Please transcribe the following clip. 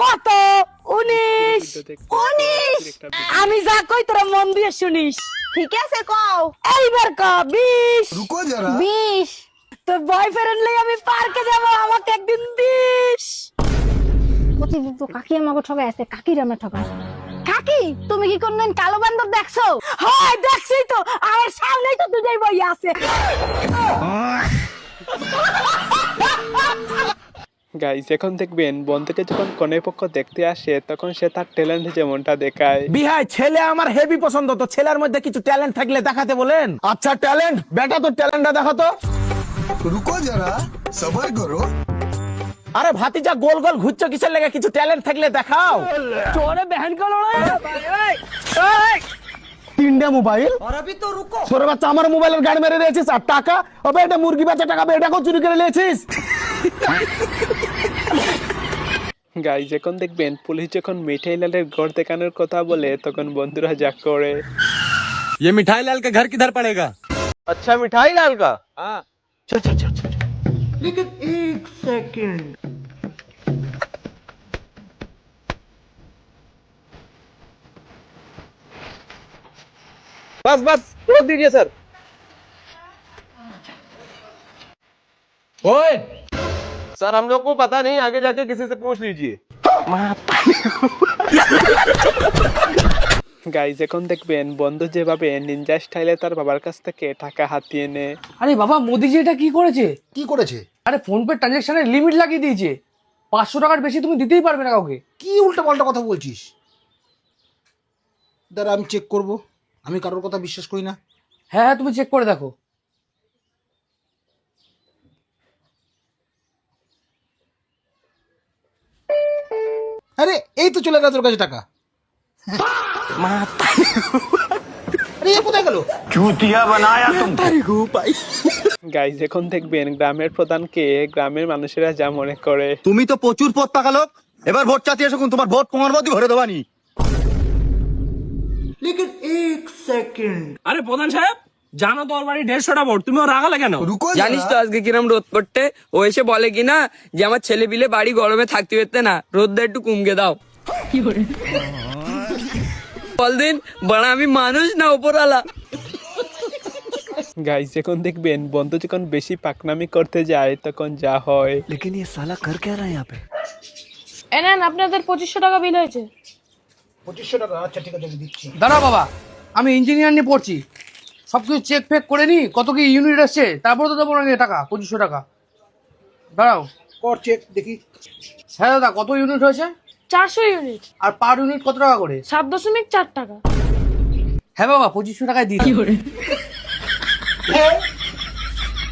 কত? 19 19 আমি যা কই তোরা মন দিয়ে শুনিস। ঠিক আছে কও। এইবার ক 20 रुको जरा 20 তোর বয়ফ্রেন্ড লই আমি পার্কে যাব, আমাকে একদিন দিস। প্রতিদিন তো কাকি আমাকে ঠকাই আছে, কাকির আমরা ঠকাই। কাকি তুমি কি কোনদিন কালো বান্দর দেখছো? হয় দেখছি তো, আমার সামনেই তো দুটাই বই আছে। গাইস এখন দেখবেন বন্ধুকে যখন কনের পক্ষ দেখতে আসে তখন সে তার ট্যালেন্ট যেমনটা দেখায়। বিহাই ছেলে আমার হেভি পছন্দ, তো ছেলের মধ্যে কিছু ট্যালেন্ট থাকলে দেখাতে বলেন। আচ্ছা ট্যালেন্ট, বেটা তো ট্যালেন্টটা দেখাতো। रुको जरा सबर करो আরে ভাতিজা গোল গোল ঘুরছো কিসের লেগে, কিছু ট্যালেন্ট থাকলে দেখাও। তোরে बहन को लड़ाई। তিনটা মোবাইল আর अभी तो रुको, ছোট বাচ্চা আমার মোবাইলের গাড়ি মেরে দিয়েছিস আর টাকা, ওবে এটা মুরগি বেচা টাকা এটাকেও চুরি করে নিয়েছিস। গাইস এখন দেখবেন পুলিশ যখন মিঠাই লালের ঘর দেখানোর কথা বলে তখন বন্ধুরা যা করে। ये मिठाई लाल का घर किधर पड़ेगा? अच्छा मिठाई लाल का। हाँ बस बस रोक दीजिए सर। ओए सर हम लोग को पता नहीं, आगे जाके किसी से पूछ लीजिए। গাইস এখন দেখবেন বন্ধু যেভাবে নিনজা স্টাইলে তার বাবার কাছ থেকে টাকা হাতিয়ে নেয়। আরে বাবা মোদিজি এটা কি করেছে? কি করেছে? আরে ফোন পে ট্রানজাকশনের লিমিট লাগিয়ে দিয়েছে, 500 টাকার বেশি তুমি দিতেই পারবে না কাউকে। কি উল্টা পাল্টা কথা বলছিস? দাঁড়া আমি চেক করব, আমি কারোর কথা বিশ্বাস করি না। হ্যাঁ হ্যাঁ তুমি চেক করে দেখো। আরে এই তো চলে গেল তোর কাছে টাকা। আরে এ কোথায় গেল? গাইস এখন দেখবেন গ্রামের প্রধানকে গ্রামের মানুষেরা যা মনে করে। তুমি তো প্রচুর পথ পাকা লোক, এবার ভোট চাতে এসো, তোমার ভোট তোমার মধ্যে ভরে দেবানি। আরে প্রধান সাহেব জানো তো ওর বাড়ি 150টা ভোট, তুমি ওর রাগালে কেন? रुको জানিস তো আজকে কিরম রোদ পড়তে? ও এসে বলে কিনা যে আমার ছেলে পিলে বাড়ি গরমে থাকতে পারতে না, রোদটা একটু কমকে দাও। বলদিন বড় আমি মানুষ না উপরওয়ালা। গাইস এখন দেখবেন বন্ধু যখন বেশি পাকনামি করতে যায় তখন যা হয়। এনেন আপনাদের 2500 টাকা বিল হয়েছে। 2500 টাকা। আচ্ছা ঠিক আছে আমি দিচ্ছি। দাঁড়াও বাবা, আমি ইঞ্জিনিয়ার নিয়ে পড়ছি, সবকিছু চেক ফেক করে নি কত কি ইউনিট আসছে, তারপরে তো দেবো না টাকা 2500 টাকা। দাঁড়াও কর চেক দেখি। হ্যাঁ দাদা কত ইউনিট হয়েছে? 400 ইউনিট, আর পার ইউনিট কত টাকা করে? 7.4 টাকা। হ্যাঁ বাবা 2500 টাকায় দিই।